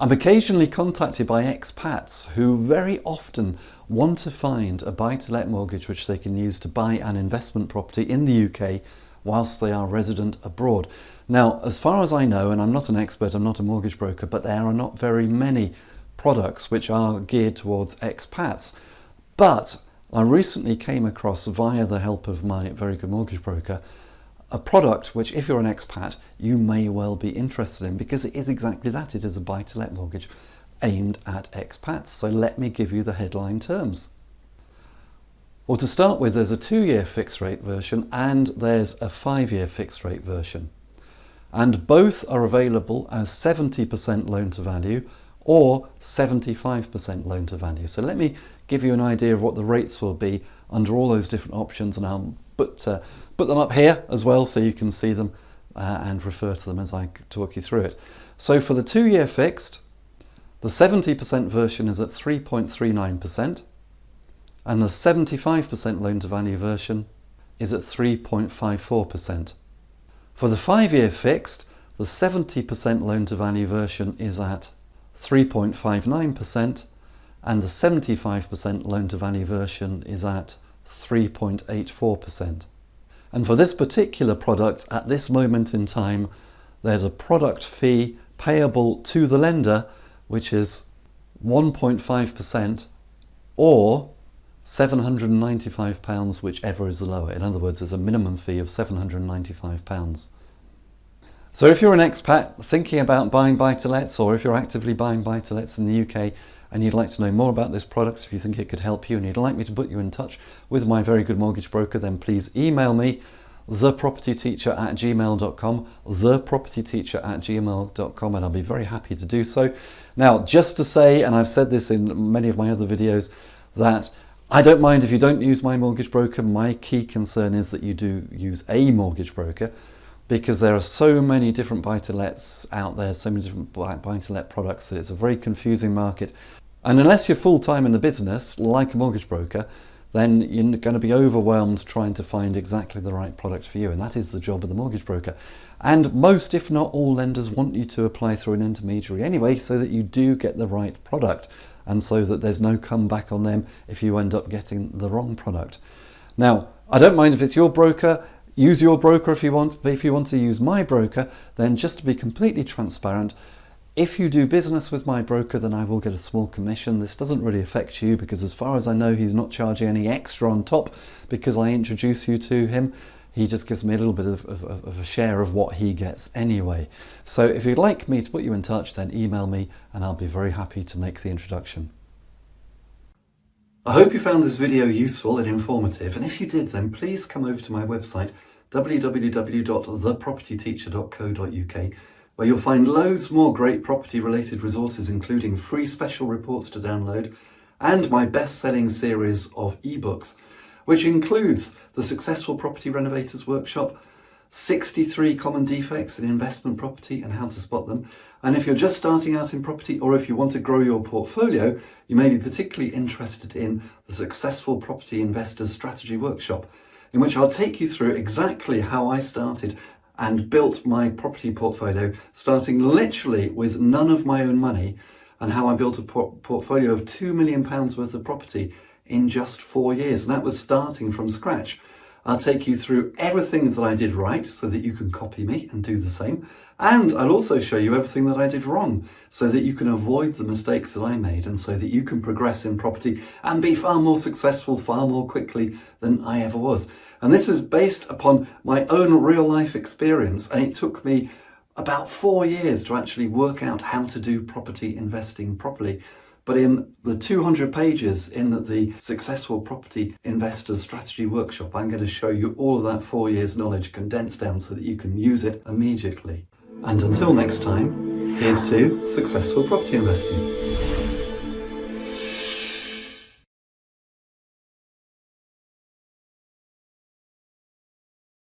I'm occasionally contacted by expats who very often want to find a buy-to-let mortgage which they can use to buy an investment property in the UK whilst they are resident abroad. Now, as far as I know, and I'm not an expert, I'm not a mortgage broker, but there are not very many products which are geared towards expats. But I recently came across, via the help of my very good mortgage broker, a product which, if you're an expat, you may well be interested in, because it is exactly that. It is a buy-to-let mortgage aimed at expats. So let me give you the headline terms. Well, to start with, there's a 2-year fixed rate version and there's a 5-year fixed rate version. And both are available as 70% loan to value or 75% loan to value. So let me give you an idea of what the rates will be under all those different options, and I'll put them up here as well so you can see them and refer to them as I talk you through it. So for the 2-year fixed, the 70% version is at 3.39% and the 75% loan to value version is at 3.54%. For the 5-year fixed, the 70% loan to value version is at 3.59% and the 75% loan to value version is at 3.84%. And for this particular product, at this moment in time, there's a product fee payable to the lender, which is 1.5% or £795, whichever is the lower. In other words, there's a minimum fee of £795. So if you're an expat thinking about buying buy-to-lets, or if you're actively buying buy-to-lets in the UK and you'd like to know more about this product, if you think it could help you and you'd like me to put you in touch with my very good mortgage broker, then please email me, thepropertyteacher@gmail.com, thepropertyteacher@gmail.com, and I'll be very happy to do so. Now, just to say, and I've said this in many of my other videos, that I don't mind if you don't use my mortgage broker. My key concern is that you do use a mortgage broker, because there are so many different buy-to-lets out there, so many different buy-to-let products, that it's a very confusing market. And unless you're full-time in the business, like a mortgage broker, then you're going to be overwhelmed trying to find exactly the right product for you. And that is the job of the mortgage broker. And most, if not all, lenders want you to apply through an intermediary anyway, so that you do get the right product, and so that there's no comeback on them if you end up getting the wrong product. Now, I don't mind if it's your broker. Use your broker if you want, but if you want to use my broker, then just to be completely transparent, if you do business with my broker, then I will get a small commission. This doesn't really affect you, because as far as I know, he's not charging any extra on top because I introduce you to him. He just gives me a little bit of a share of what he gets anyway. So if you'd like me to put you in touch, then email me and I'll be very happy to make the introduction. I hope you found this video useful and informative, and if you did, then please come over to my website www.thepropertyteacher.co.uk, where you'll find loads more great property related resources, including free special reports to download and my best-selling series of ebooks, which includes the Successful Property Renovators Workshop, 63 common defects in investment property and how to spot them. And if you're just starting out in property, or if you want to grow your portfolio, you may be particularly interested in the Successful Property Investors Strategy Workshop, in which I'll take you through exactly how I started and built my property portfolio, starting literally with none of my own money, and how I built a portfolio of £2 million worth of property in just 4 years. And that was starting from scratch. I'll take you through everything that I did right so that you can copy me and do the same. And I'll also show you everything that I did wrong so that you can avoid the mistakes that I made, and so that you can progress in property and be far more successful far more quickly than I ever was. And this is based upon my own real life experience, and it took me about 4 years to actually work out how to do property investing properly. But in the 200 pages in the Successful Property Investors Strategy Workshop, I'm going to show you all of that 4 years knowledge condensed down so that you can use it immediately. And until next time, here's to successful property investing.